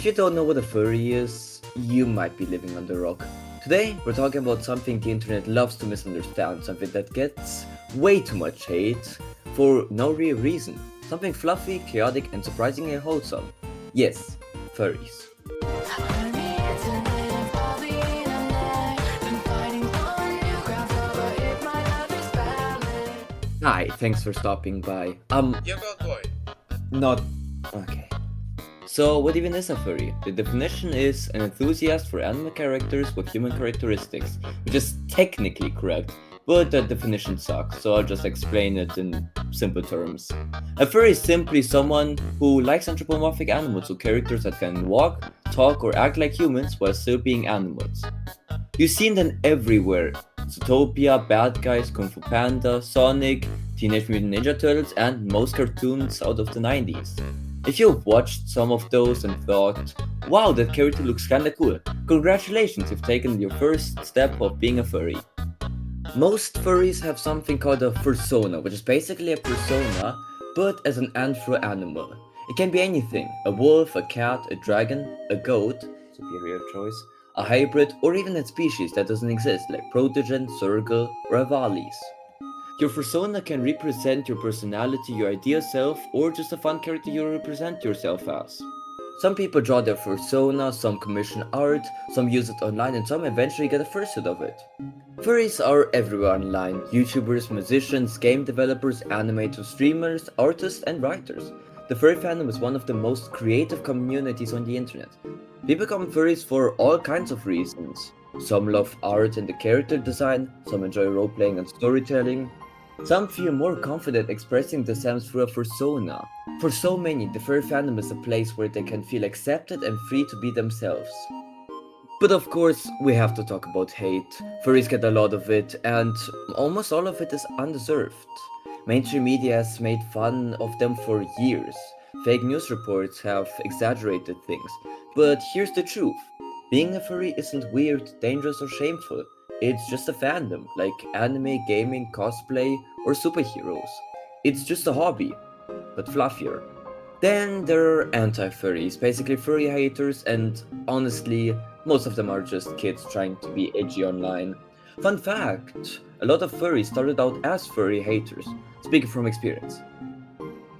If you don't know what a furry is, you might be living under a rock. Today, we're talking about something the internet loves to misunderstand, something that gets way too much hate for no real reason. Something fluffy, chaotic, and surprisingly wholesome. Yes, furries. Hi, thanks for stopping by. You're going. Not... okay. So, what even is a furry? The definition is an enthusiast for anime characters with human characteristics, which is technically correct, but that definition sucks, so I'll just explain it in simple terms. A furry is simply someone who likes anthropomorphic animals, so characters that can walk, talk, or act like humans while still being animals. You've seen them everywhere. Zootopia, Bad Guys, Kung Fu Panda, Sonic, Teenage Mutant Ninja Turtles, and most cartoons out of the 90s. If you've watched some of those and thought, wow, that character looks kinda cool, congratulations, you've taken your first step of being a furry. Most furries have something called a fursona, which is basically a persona, but as an anthro animal. It can be anything: a wolf, a cat, a dragon, a goat, superior choice, a hybrid, or even a species that doesn't exist, like Protogen, Surgal, or Avalis. Your persona can represent your personality, your ideal self, or just a fun character you represent yourself as. Some people draw their persona, some commission art, some use it online, and some eventually get a fursuit of it. Furries are everywhere online: YouTubers, musicians, game developers, animators, streamers, artists, and writers. The furry fandom is one of the most creative communities on the internet. People become furries for all kinds of reasons. Some love art and the character design, some enjoy role-playing and storytelling. Some feel more confident expressing themselves through a persona. For so many, the furry fandom is a place where they can feel accepted and free to be themselves. But of course, we have to talk about hate. Furries get a lot of it, and almost all of it is undeserved. Mainstream media has made fun of them for years. Fake news reports have exaggerated things. But here's the truth. Being a furry isn't weird, dangerous, or shameful. It's just a fandom, like anime, gaming, cosplay, or superheroes. It's just a hobby, but fluffier. Then there are anti-furries, basically furry haters, and honestly, most of them are just kids trying to be edgy online. Fun fact, a lot of furries started out as furry haters, speaking from experience.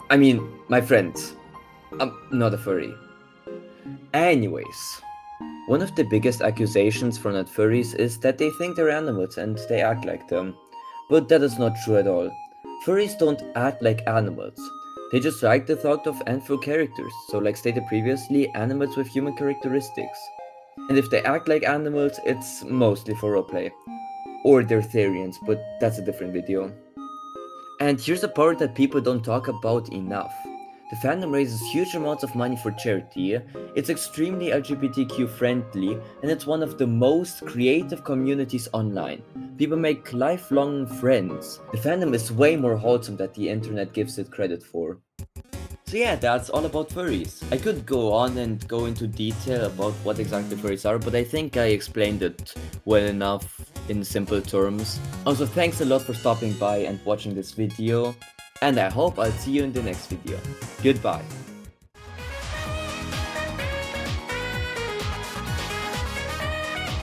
I mean, my friend, I'm not a furry. Anyways, one of the biggest accusations for not furries is that they think they're animals and they act like them. But that is not true at all. Furries don't act like animals. They just like the thought of anthro characters, so like stated previously, animals with human characteristics. And if they act like animals, it's mostly for roleplay. Or they're Therians, but that's a different video. And here's a part that people don't talk about enough. The fandom raises huge amounts of money for charity, it's extremely LGBTQ friendly, and it's one of the most creative communities online. People make lifelong friends. The fandom is way more wholesome than the internet gives it credit for. So yeah, that's all about furries. I could go on and go into detail about what exactly furries are, but I think I explained it well enough in simple terms. Also, thanks a lot for stopping by and watching this video, and I hope I'll see you in the next video. Goodbye.